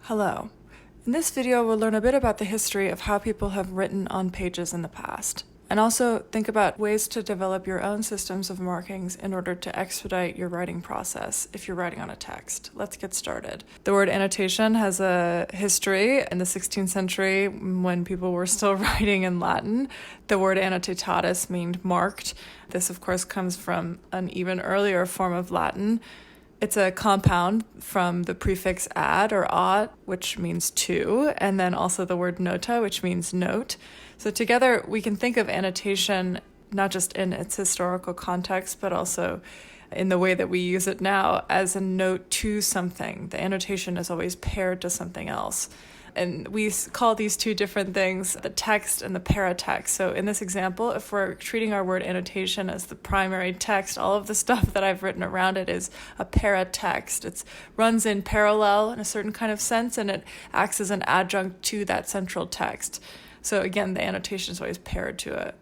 Hello. In this video, we'll learn a bit about the history of how people have written on pages in the past, and also think about ways to develop your own systems of markings in order to expedite your writing process if you're writing on a text. Let's get started. The word annotation has a history in the 16th century when people were still writing in Latin. The word annotatatus means marked. This, of course, comes from an even earlier form of Latin. It's a compound from the prefix ad or ot, which means to, and then also the word nota, which means note. So together we can think of annotation not just in its historical context, but also in the way that we use it now as a note to something. The annotation is always paired to something else. And we call these two different things the text and the paratext. So in this example, if we're treating our word annotation as the primary text, all of the stuff that I've written around it is a paratext. It runs in parallel in a certain kind of sense, and it acts as an adjunct to that central text. So again, the annotation is always paired to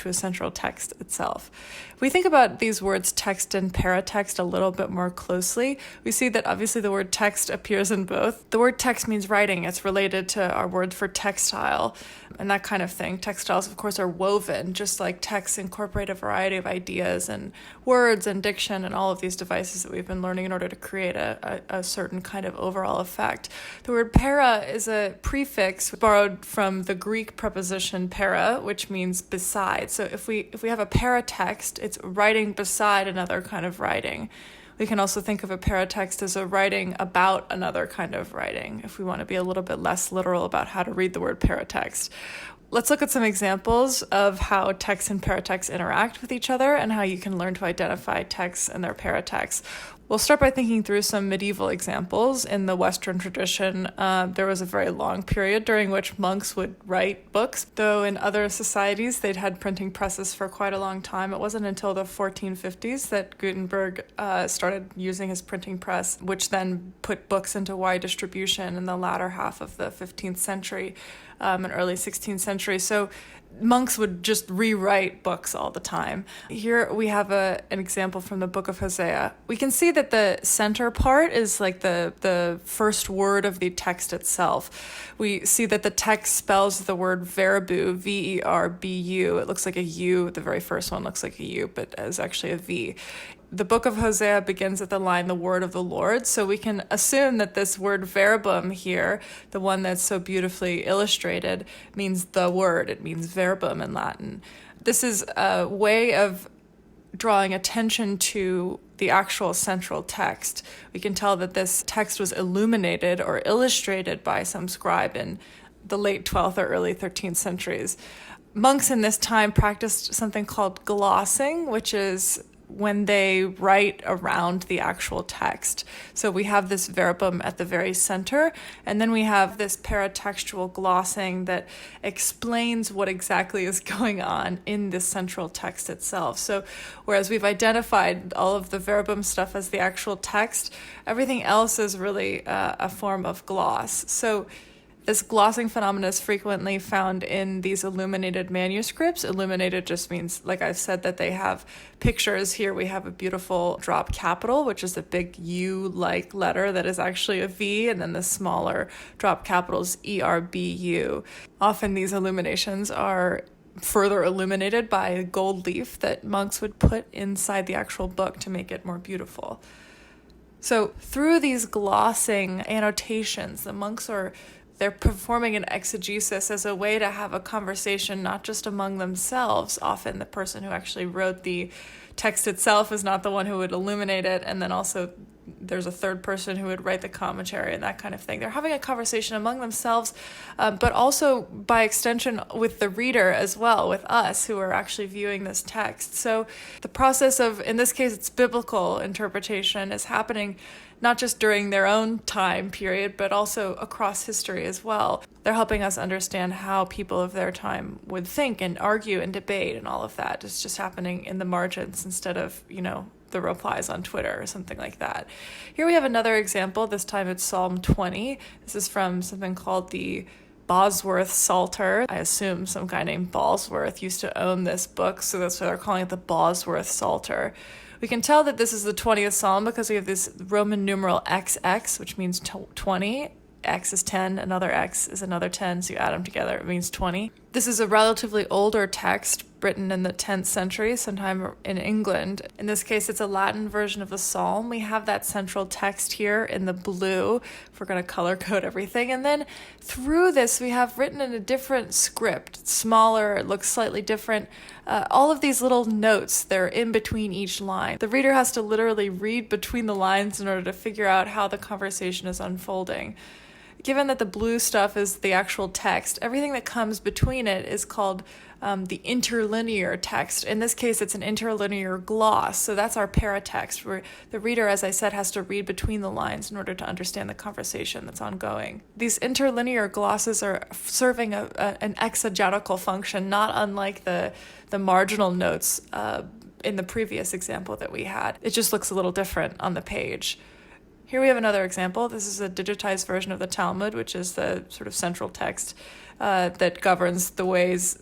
a central text itself. If we think about these words text and paratext a little bit more closely, we see that obviously the word text appears in both. The word text means writing. It's related to our word for textile and that kind of thing. Textiles, of course, are woven, just like texts incorporate a variety of ideas and words and diction and all of these devices that we've been learning in order to create a certain kind of overall effect. The word para is a prefix borrowed from the Greek preposition para, which means beside. So if we have a paratext, it's writing beside another kind of writing. We can also think of a paratext as a writing about another kind of writing, if we want to be a little bit less literal about how to read the word paratext. Let's look at some examples of how text and paratext interact with each other and how you can learn to identify texts and their paratexts. We'll start by thinking through some medieval examples. In the Western tradition, there was a very long period during which monks would write books, though in other societies they'd had printing presses for quite a long time. It wasn't until the 1450s that Gutenberg started using his printing press, which then put books into wide distribution in the latter half of the 15th century and early 16th century. So monks would just rewrite books all the time. Here we have an example from the book of Hosea. We can see that the center part is like the first word of the text itself. We see that the text spells the word verbu, V-E-R-B-U. It looks like a U. The very first one looks like a U, but is actually a V. The book of Hosea begins at the line, the word of the Lord. So we can assume that this word verbum here, the one that's so beautifully illustrated, means the word. It means verbum in Latin. This is a way of drawing attention to the actual central text. We can tell that this text was illuminated or illustrated by some scribe in the late 12th or early 13th centuries. Monks in this time practiced something called glossing, which is when they write around the actual text. So we have this verbum at the very center, and then we have this paratextual glossing that explains what exactly is going on in the central text itself. So whereas we've identified all of the verbum stuff as the actual text, everything else is really a form of gloss. So this glossing phenomenon is frequently found in these illuminated manuscripts. Illuminated just means, like I've said, that they have pictures. Here we have a beautiful drop capital, which is a big U-like letter that is actually a V, and then the smaller drop capital is E-R-B-U. Often these illuminations are further illuminated by a gold leaf that monks would put inside the actual book to make it more beautiful. So through these glossing annotations, the monks they're performing an exegesis as a way to have a conversation not just among themselves. Often the person who actually wrote the text itself is not the one who would illuminate it, and then also there's a third person who would write the commentary and that kind of thing. They're having a conversation among themselves, but also by extension with the reader as well, with us who are actually viewing this text. So the process of, in this case, it's biblical interpretation, is happening not just during their own time period, but also across history as well. They're helping us understand how people of their time would think and argue and debate, and all of that is just happening in the margins instead of, the replies on Twitter or something like that. Here we have another example. This time it's Psalm 20. This is from something called the Bosworth Psalter. I assume some guy named Bosworth used to own this book, so that's why they're calling it the Bosworth Psalter. We can tell that this is the 20th Psalm because we have this Roman numeral XX, which means 20, X is 10, another X is another 10, so you add them together, it means 20. This is a relatively older text written in the 10th century, sometime in England. In this case, it's a Latin version of the Psalm. We have that central text here in the blue, if we're going to color code everything. And then through this, we have written in a different script, smaller, it looks slightly different. All of these little notes, they're in between each line. The reader has to literally read between the lines in order to figure out how the conversation is unfolding. Given that the blue stuff is the actual text, everything that comes between it is called the interlinear text. In this case, it's an interlinear gloss. So that's our paratext, where the reader, as I said, has to read between the lines in order to understand the conversation that's ongoing. These interlinear glosses are serving an exegetical function, not unlike the marginal notes in the previous example that we had. It just looks a little different on the page. Here we have another example. This is a digitized version of the Talmud, which is the sort of central text that governs the ways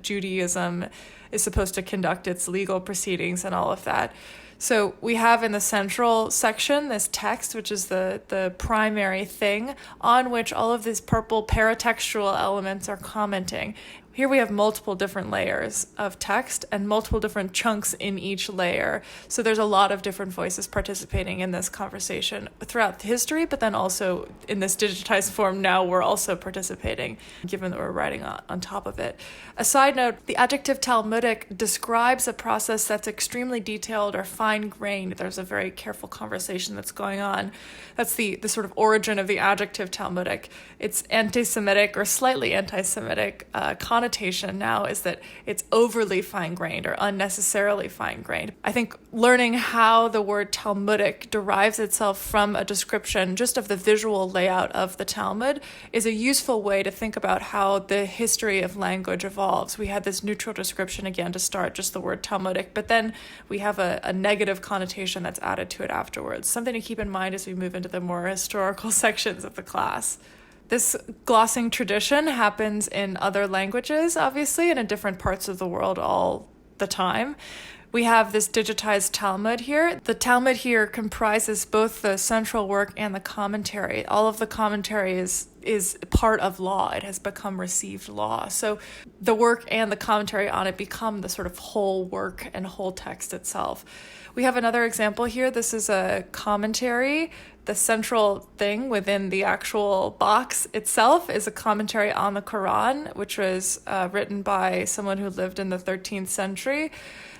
Judaism is supposed to conduct its legal proceedings and all of that. So we have in the central section this text, which is the primary thing on which all of these purple paratextual elements are commenting. Here we have multiple different layers of text and multiple different chunks in each layer. So there's a lot of different voices participating in this conversation throughout history, but then also in this digitized form now we're also participating, given that we're writing on top of it. A side note, the adjective Talmudic describes a process that's extremely detailed or fine-grained. There's a very careful conversation that's going on. That's the sort of origin of the adjective Talmudic. It's anti-Semitic or slightly anti-Semitic connotation now is that it's overly fine-grained or unnecessarily fine-grained. I think learning how the word Talmudic derives itself from a description just of the visual layout of the Talmud is a useful way to think about how the history of language evolves. We had this neutral description again to start, just the word Talmudic, but then we have a negative connotation that's added to it afterwards. Something to keep in mind as we move into the more historical sections of the class. This glossing tradition happens in other languages, obviously, and in different parts of the world all the time. We have this digitized Talmud here. The Talmud here comprises both the central work and the commentary. All of the commentary is part of law. It has become received law. So the work and the commentary on it become the sort of whole work and whole text itself. We have another example here. This is a commentary. The central thing within the actual box itself is a commentary on the Quran, which was written by someone who lived in the 13th century.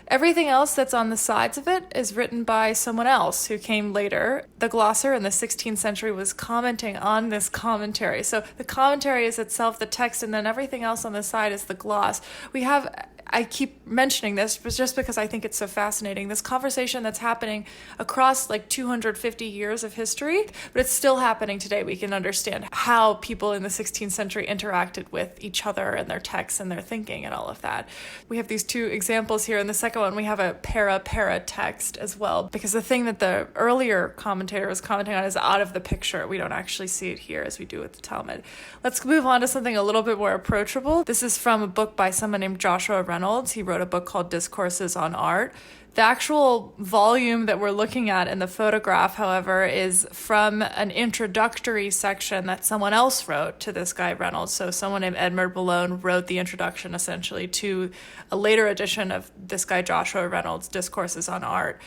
Everything else that's on the sides of it is written by someone else who came later. The glosser in the 16th century was commenting on this commentary. So the commentary is itself the text, and then everything else on the side is the gloss. I keep mentioning this just because I think it's so fascinating. This conversation that's happening across like 250 years of history, but it's still happening today. We can understand how people in the 16th century interacted with each other and their texts and their thinking and all of that. We have these two examples here. In the second one, we have a para-text as well, because the thing that the earlier commentator was commenting on is out of the picture. We don't actually see it here as we do with the Talmud. Let's move on to something a little bit more approachable. This is from a book by someone named Joshua Reynolds. He wrote a book called Discourses on Art. The actual volume that we're looking at in the photograph, however, is from an introductory section that someone else wrote to this guy Reynolds. So someone named Edmund Malone wrote the introduction essentially to a later edition of this guy Joshua Reynolds' Discourses on Art.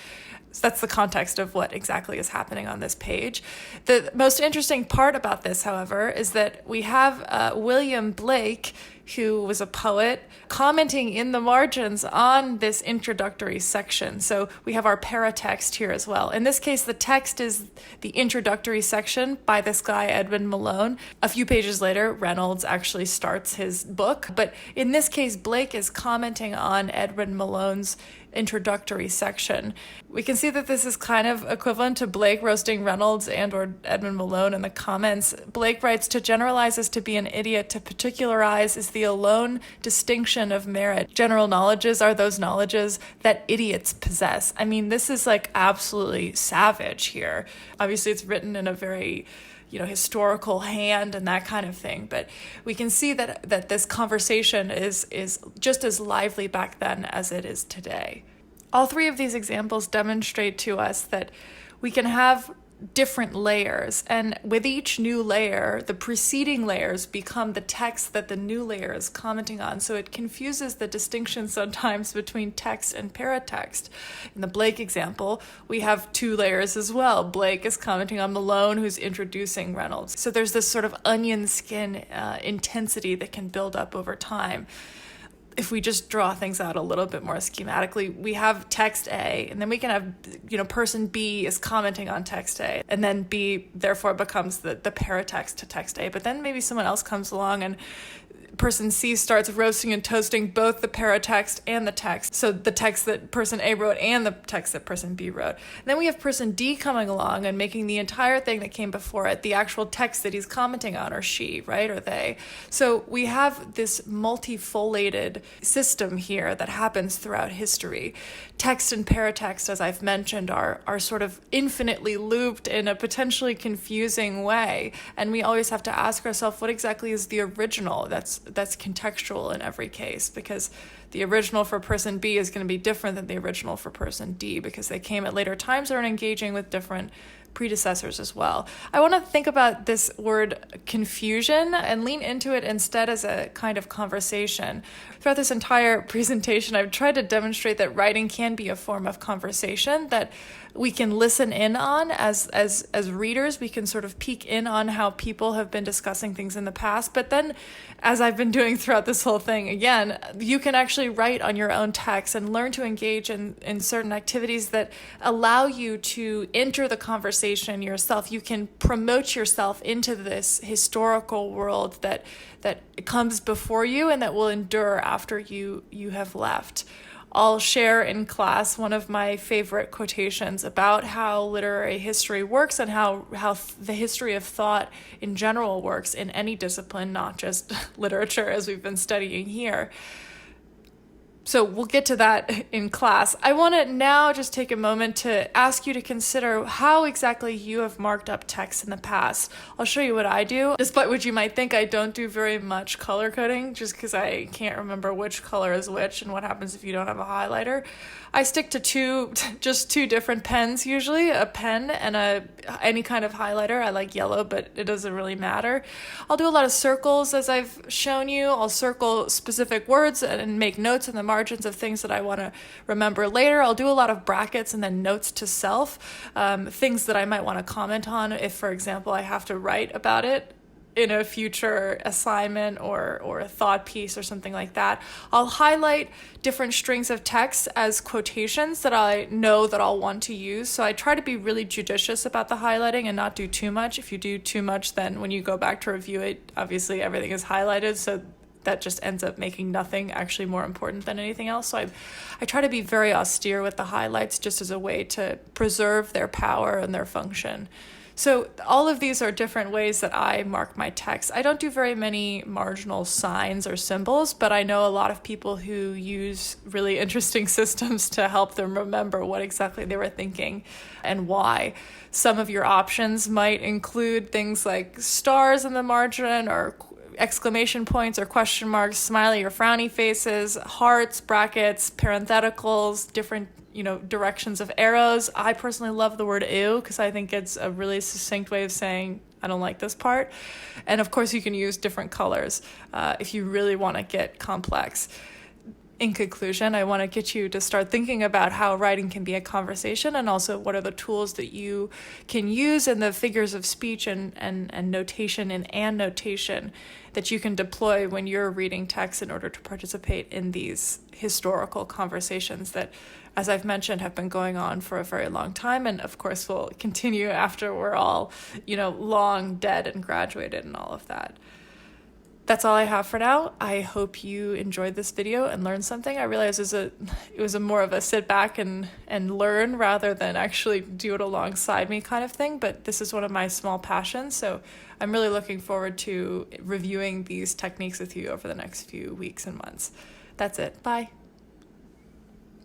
So that's the context of what exactly is happening on this page. The most interesting part about this, however, is that we have William Blake, who was a poet, commenting in the margins on this introductory section. So we have our paratext here as well. In this case, the text is the introductory section by this guy, Edmund Malone. A few pages later, Reynolds actually starts his book. But in this case, Blake is commenting on Edmund Malone's introductory section. We can see that this is kind of equivalent to Blake roasting Reynolds and or Edmund Malone in the comments. Blake writes, "To generalize is to be an idiot, to particularize is the alone distinction of merit. General knowledges are those knowledges that idiots possess." I mean, this is like absolutely savage here. Obviously, it's written in a very historical hand and that kind of thing. But we can see that this conversation is just as lively back then as it is today. All three of these examples demonstrate to us that we can have different layers, and with each new layer, the preceding layers become the text that the new layer is commenting on. So it confuses the distinction sometimes between text and paratext. In the Blake example, we have two layers as well. Blake is commenting on Malone, who's introducing Reynolds. So there's this sort of onion skin intensity that can build up over time. If we just draw things out a little bit more schematically, we have text A, and then we can have, person B is commenting on text A, and then B therefore becomes the paratext to text A. But then maybe someone else comes along and person C starts roasting and toasting both the paratext and the text. So the text that person A wrote and the text that person B wrote. And then we have person D coming along and making the entire thing that came before it the actual text that he's commenting on, or she, right, or they. So we have this multifolated system here that happens throughout history. Text and paratext, as I've mentioned, are sort of infinitely looped in a potentially confusing way. And we always have to ask ourselves, what exactly is the original that's contextual in every case, because the original for person B is going to be different than the original for person D, because they came at later times or are engaging with different predecessors as well. I want to think about this word confusion and lean into it instead as a kind of conversation. Throughout this entire presentation, I've tried to demonstrate that writing can be a form of conversation that we can listen in on as readers. We can sort of peek in on how people have been discussing things in the past. But then, as I've been doing throughout this whole thing, again, you can actually write on your own text and learn to engage in certain activities that allow you to enter the conversation yourself. You can promote yourself into this historical world that comes before you and that will endure after you have left. I'll share in class one of my favorite quotations about how literary history works and how the history of thought in general works in any discipline, not just literature as we've been studying here. So we'll get to that in class. I want to now just take a moment to ask you to consider how exactly you have marked up text in the past. I'll show you what I do. Despite what you might think, I don't do very much color coding just because I can't remember which color is which and what happens if you don't have a highlighter. I stick to two different pens usually, a pen and any kind of highlighter. I like yellow, but it doesn't really matter. I'll do a lot of circles as I've shown you. I'll circle specific words and make notes in the margins of things that I want to remember later. I'll do a lot of brackets and then notes to self, things that I might want to comment on if, for example, I have to write about it in a future assignment or a thought piece or something like that. I'll highlight different strings of text as quotations that I know that I'll want to use. So I try to be really judicious about the highlighting and not do too much. If you do too much, then when you go back to review it, obviously everything is highlighted. So that just ends up making nothing actually more important than anything else. So I try to be very austere with the highlights just as a way to preserve their power and their function. So all of these are different ways that I mark my text. I don't do very many marginal signs or symbols, but I know a lot of people who use really interesting systems to help them remember what exactly they were thinking and why. Some of your options might include things like stars in the margin or exclamation points or question marks, smiley or frowny faces, hearts, brackets, parentheticals, different directions of arrows. I personally love the word ew because I think it's a really succinct way of saying I don't like this part. And of course you can use different colors if you really want to get complex. In conclusion, I want to get you to start thinking about how writing can be a conversation and also what are the tools that you can use in the figures of speech and notation and annotation that you can deploy when you're reading text in order to participate in these historical conversations that, as I've mentioned, have been going on for a very long time and of course will continue after we're all, long dead and graduated and all of that. That's all I have for now. I hope you enjoyed this video and learned something. I realize it was a more of a sit back and learn rather than actually do it alongside me kind of thing, but this is one of my small passions, so I'm really looking forward to reviewing these techniques with you over the next few weeks and months. That's it. Bye.